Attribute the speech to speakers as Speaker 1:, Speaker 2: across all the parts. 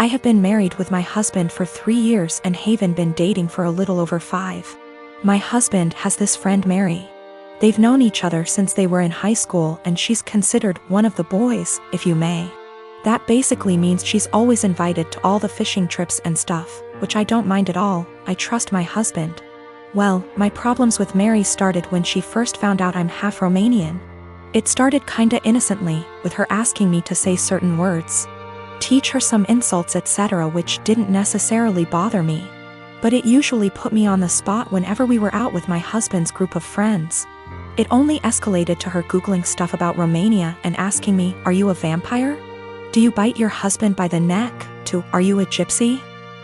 Speaker 1: I have been married with my husband for 3 years and Haven been dating for a little over 5. My husband has this friend Mary. They've known each other since they were in high school and she's considered one of the boys, if you may. That basically means she's always invited to all the fishing trips and stuff, which I don't mind at all. I trust my husband. Well, my problems with Mary started when she first found out I'm half Romanian. It started kinda innocently, with her asking me to say certain words, teach her some insults etc., which didn't necessarily bother me. But it usually put me on the spot whenever we were out with my husband's group of friends. It only escalated to her Googling stuff about Romania and asking me, are you a vampire? Do you bite your husband by the neck? To, are you a gypsy?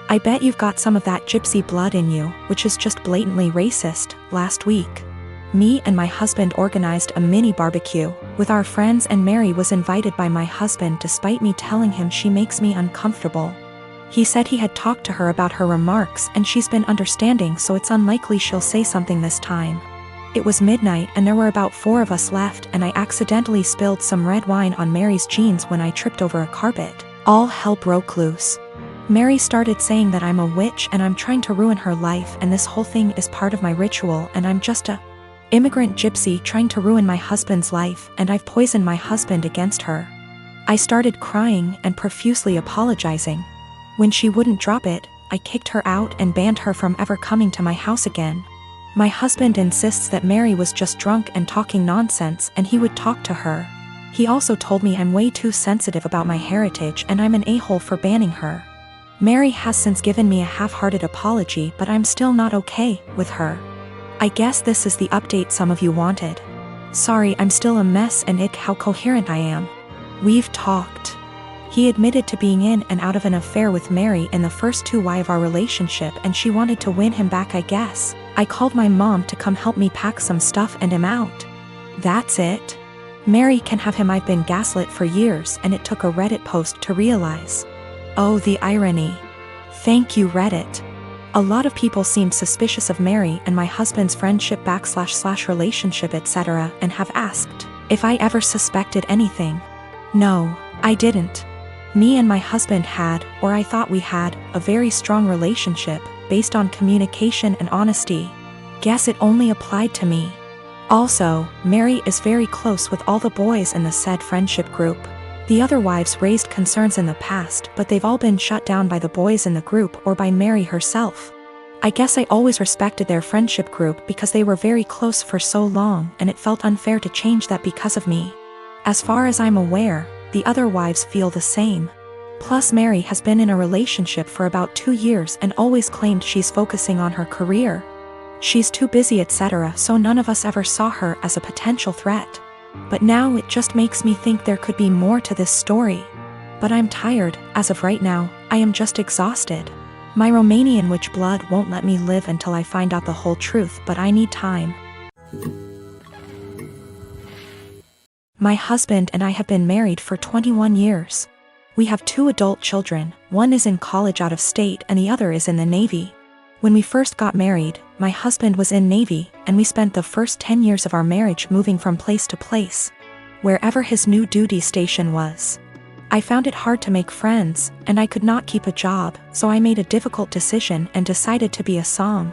Speaker 1: I bet you've got some of that gypsy blood in you, which is just blatantly racist. Last week, me and my husband organized a mini barbecue with our friends and Mary was invited by my husband despite me telling him she makes me uncomfortable. He said he had talked to her about her remarks and she's been understanding, so it's unlikely she'll say something this time. It was midnight and there were about 4 of us left and I accidentally spilled some red wine on Mary's jeans when I tripped over a carpet. All hell broke loose. Mary started saying that I'm a witch and I'm trying to ruin her life and this whole thing is part of my ritual and I'm just a immigrant gypsy trying to ruin my husband's life and I've poisoned my husband against her. I started crying and profusely apologizing. When she wouldn't drop it, I kicked her out and banned her from ever coming to my house again. My husband insists that Mary was just drunk and talking nonsense and he would talk to her. He also told me I'm way too sensitive about my heritage and I'm an a-hole for banning her. Mary has since given me a half-hearted apology, but I'm still not okay with her. I guess this is the update some of you wanted. Sorry, I'm still a mess and ick how coherent I am. We've talked. He admitted to being in and out of an affair with Mary in the first 2 years of our relationship and she wanted to win him back, I guess. I called my mom to come help me pack some stuff and him out. That's it. Mary can have him. I've been gaslit for years and it took a Reddit post to realize. Oh, the irony. Thank you, Reddit. A lot of people seemed suspicious of Mary and my husband's friendship / relationship etc. and have asked if I ever suspected anything. No, I didn't. Me and my husband had, or I thought we had, a very strong relationship, based on communication and honesty. Guess it only applied to me. Also, Mary is very close with all the boys in the said friendship group. The other wives raised concerns in the past, but they've all been shut down by the boys in the group or by Mary herself. I guess I always respected their friendship group because they were very close for so long and it felt unfair to change that because of me. As far as I'm aware, the other wives feel the same. Plus Mary has been in a relationship for about 2 years and always claimed she's focusing on her career. She's too busy etc., so none of us ever saw her as a potential threat. But now it just makes me think there could be more to this story. But I'm tired. As of right now, I am just exhausted. My Romanian witch blood won't let me live until I find out the whole truth, but I need time. My husband and I have been married for 21 years. We have 2 adult children, one is in college out of state and the other is in the Navy. When we first got married, my husband was in Navy and we spent the first 10 years of our marriage moving from place to place, wherever his new duty station was. I found it hard to make friends and I could not keep a job, so I made a difficult decision and decided to be a som.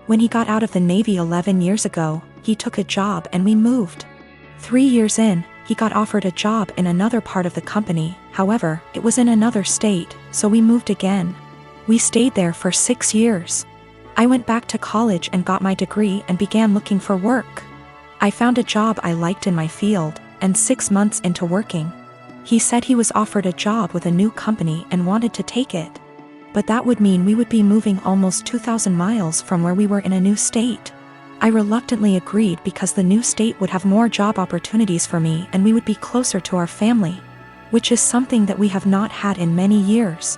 Speaker 1: When he got out of the Navy 11 years ago, he took a job and we moved. 3 years in, he got offered a job in another part of the company, however, it was in another state, so we moved again. We stayed there for 6 years. I went back to college and got my degree and began looking for work. I found a job I liked in my field, and 6 months into working, he said he was offered a job with a new company and wanted to take it. But that would mean we would be moving almost 2,000 miles from where we were in a new state. I reluctantly agreed because the new state would have more job opportunities for me and we would be closer to our family, which is something that we have not had in many years.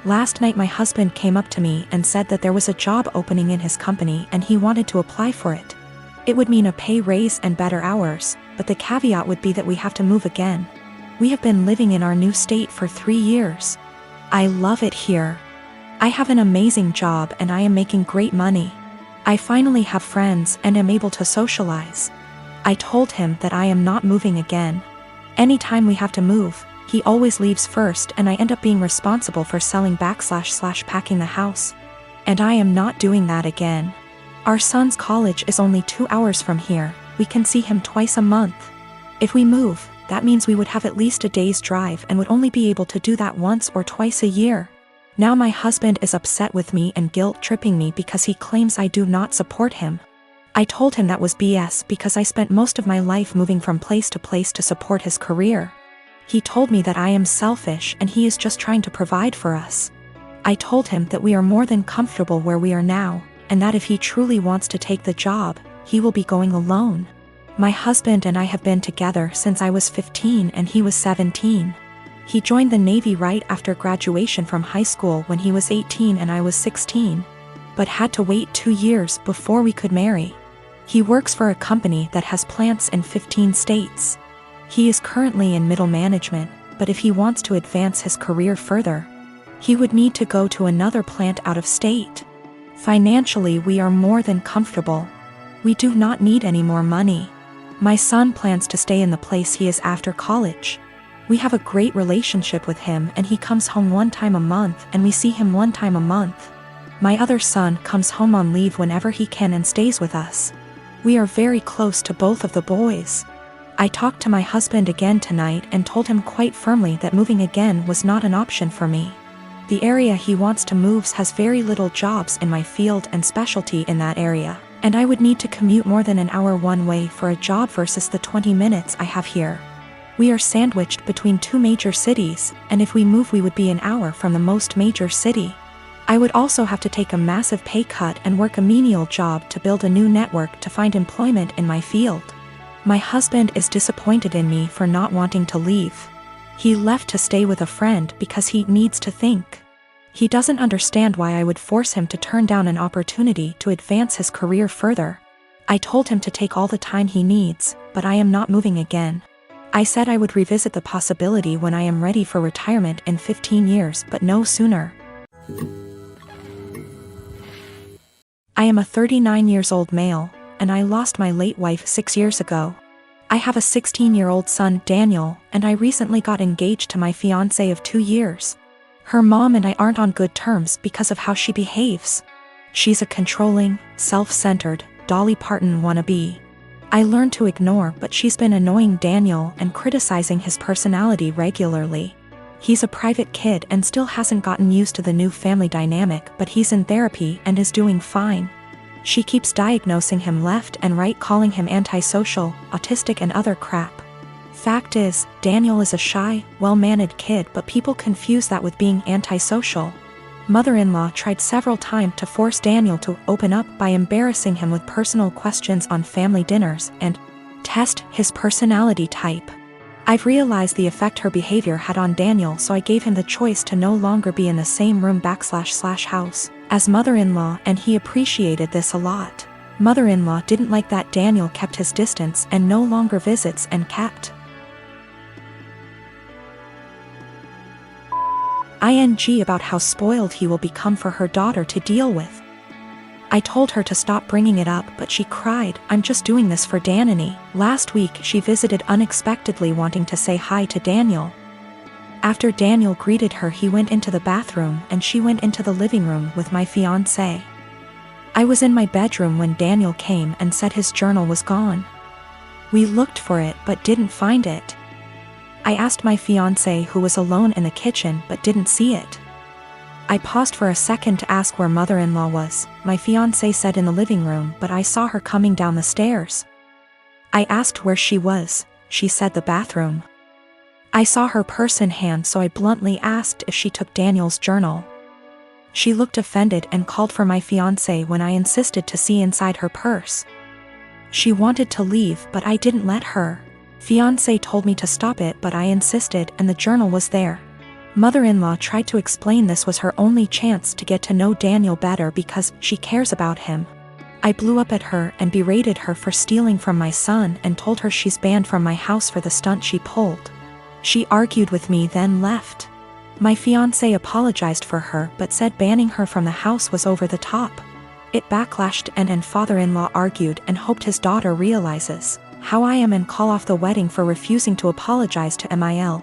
Speaker 1: Last night my husband came up to me and said that there was a job opening in his company and he wanted to apply for it. It would mean a pay raise and better hours, but the caveat would be that we have to move again. We have been living in our new state for 3 years. I love it here. I have an amazing job and I am making great money. I finally have friends and am able to socialize. I told him that I am not moving again. Anytime we have to move, He always leaves first and I end up being responsible for selling / packing the house. And I am not doing that again. Our son's college is only 2 hours from here. We can see him twice a month. If we move, that means we would have at least a day's drive and would only be able to do that once or twice a year. Now my husband is upset with me and guilt-tripping me because he claims I do not support him. I told him that was BS because I spent most of my life moving from place to place to support his career. He told me that I am selfish and he is just trying to provide for us. I told him that we are more than comfortable where we are now, and that if he truly wants to take the job, he will be going alone. My husband and I have been together since I was 15 and he was 17. He joined the Navy right after graduation from high school when he was 18 and I was 16, but had to wait 2 years before we could marry. He works for a company that has plants in 15 states. He is currently in middle management, but if he wants to advance his career further, he would need to go to another plant out of state. Financially, we are more than comfortable. We do not need any more money. My son plans to stay in the place he is after college. We have a great relationship with him and he comes home 1 time a month and we see him 1 time a month. My other son comes home on leave whenever he can and stays with us. We are very close to both of the boys. I talked to my husband again tonight and told him quite firmly that moving again was not an option for me. The area he wants to move has very little jobs in my field and specialty in that area, and I would need to commute more than an hour one way for a job versus the 20 minutes I have here. We are sandwiched between 2 major cities, and if we move we would be an hour from the most major city. I would also have to take a massive pay cut and work a menial job to build a new network to find employment in my field. My husband is disappointed in me for not wanting to leave. He left to stay with a friend because he needs to think. He doesn't understand why I would force him to turn down an opportunity to advance his career further. I told him to take all the time he needs, but I am not moving again. I said I would revisit the possibility when I am ready for retirement in 15 years, but no sooner. I am a 39 years old male, and I lost my late wife 6 years ago. I have a 16-year-old son, Daniel, and I recently got engaged to my fiancé of 2 years. Her mom and I aren't on good terms because of how she behaves. She's a controlling, self-centered, Dolly Parton wannabe. I learned to ignore, but she's been annoying Daniel and criticizing his personality regularly. He's a private kid and still hasn't gotten used to the new family dynamic, but he's in therapy and is doing fine. She keeps diagnosing him left and right, calling him antisocial, autistic and other crap. Fact is, Daniel is a shy, well-mannered kid, but people confuse that with being antisocial. Mother-in-law tried several times to force Daniel to open up by embarrassing him with personal questions on family dinners and test his personality type. I've realized the effect her behavior had on Daniel, so I gave him the choice to no longer be in the same room / house as mother-in-law, and he appreciated this a lot. Mother-in-law didn't like that Daniel kept his distance and no longer visits and kept ing about how spoiled he will become for her daughter to deal with. I told her to stop bringing it up, but she cried, "I'm just doing this for Danny." Last week she visited unexpectedly, wanting to say hi to Daniel. After Daniel greeted her, he went into the bathroom and she went into the living room with my fiancé. I was in my bedroom when Daniel came and said his journal was gone. We looked for it but didn't find it. I asked my fiancé, who was alone in the kitchen, but didn't see it. I paused for a second to ask where mother-in-law was. My fiancé said in the living room, but I saw her coming down the stairs. I asked where she was. She said the bathroom. I saw her purse in hand, so I bluntly asked if she took Daniel's journal. She looked offended and called for my fiancé when I insisted to see inside her purse. She wanted to leave, but I didn't let her. Fiancé told me to stop it, but I insisted, and the journal was there. Mother-in-law tried to explain this was her only chance to get to know Daniel better because she cares about him. I blew up at her and berated her for stealing from my son and told her she's banned from my house for the stunt she pulled. She argued with me, then left. My fiancé apologized for her but said banning her from the house was over the top. It backlashed and father-in-law argued and hoped his daughter realizes how I am and call off the wedding for refusing to apologize to Mil.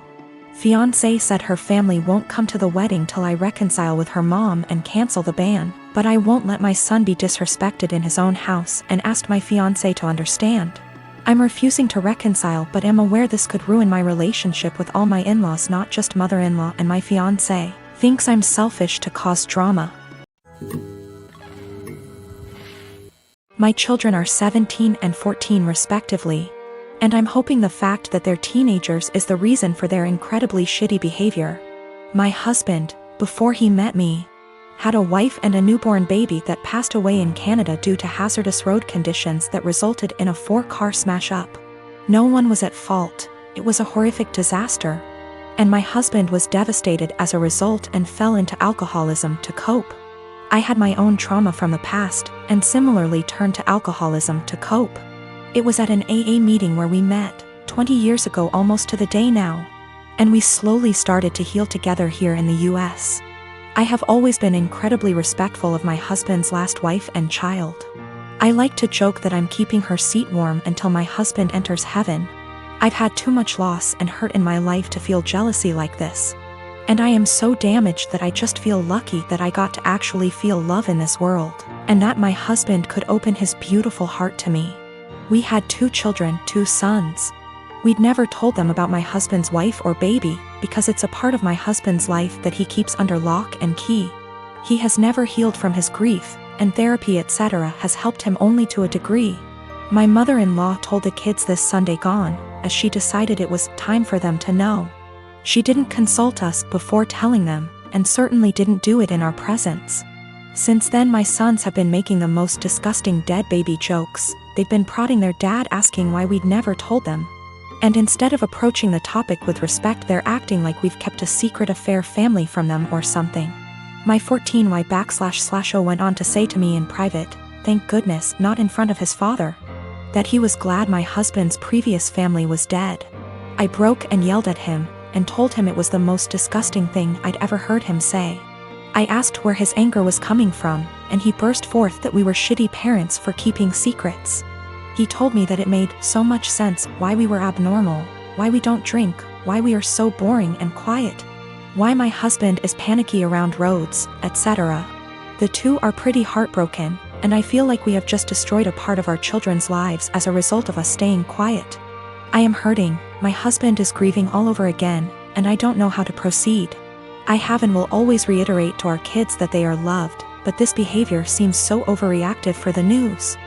Speaker 1: Fiancé said her family won't come to the wedding till I reconcile with her mom and cancel the ban, but I won't let my son be disrespected in his own house and asked my fiancé to understand. I'm refusing to reconcile but am aware this could ruin my relationship with all my in-laws, not just mother-in-law, and my fiancé thinks I'm selfish to cause drama. My children are 17 and 14 respectively, and I'm hoping the fact that they're teenagers is the reason for their incredibly shitty behavior. My husband, before he met me, had a wife and a newborn baby that passed away in Canada due to hazardous road conditions that resulted in a 4-car smash-up. No one was at fault, it was a horrific disaster. And my husband was devastated as a result and fell into alcoholism to cope. I had my own trauma from the past, and similarly turned to alcoholism to cope. It was at an AA meeting where we met, 20 years ago almost to the day now. And we slowly started to heal together here in the US. I have always been incredibly respectful of my husband's last wife and child. I like to joke that I'm keeping her seat warm until my husband enters heaven. I've had too much loss and hurt in my life to feel jealousy like this. And I am so damaged that I just feel lucky that I got to actually feel love in this world, and that my husband could open his beautiful heart to me. We had 2 children, 2 sons. We'd never told them about my husband's wife or baby, because it's a part of my husband's life that he keeps under lock and key. He has never healed from his grief, and therapy etc. has helped him only to a degree. My mother-in-law told the kids this Sunday gone, as she decided it was time for them to know. She didn't consult us before telling them, and certainly didn't do it in our presence. Since then my sons have been making the most disgusting dead baby jokes. They've been prodding their dad asking why we'd never told them. And instead of approaching the topic with respect, they're acting like we've kept a secret affair family from them or something. My 14Y//0 went on to say to me in private, thank goodness, not in front of his father, that he was glad my husband's previous family was dead. I broke and yelled at him, and told him it was the most disgusting thing I'd ever heard him say. I asked where his anger was coming from, and he burst forth that we were shitty parents for keeping secrets. He told me that it made so much sense why we were abnormal, why we don't drink, why we are so boring and quiet, why my husband is panicky around roads, etc. The 2 are pretty heartbroken, and I feel like we have just destroyed a part of our children's lives as a result of us staying quiet. I am hurting, my husband is grieving all over again, and I don't know how to proceed. I have and will always reiterate to our kids that they are loved, but this behavior seems so overreactive for the news.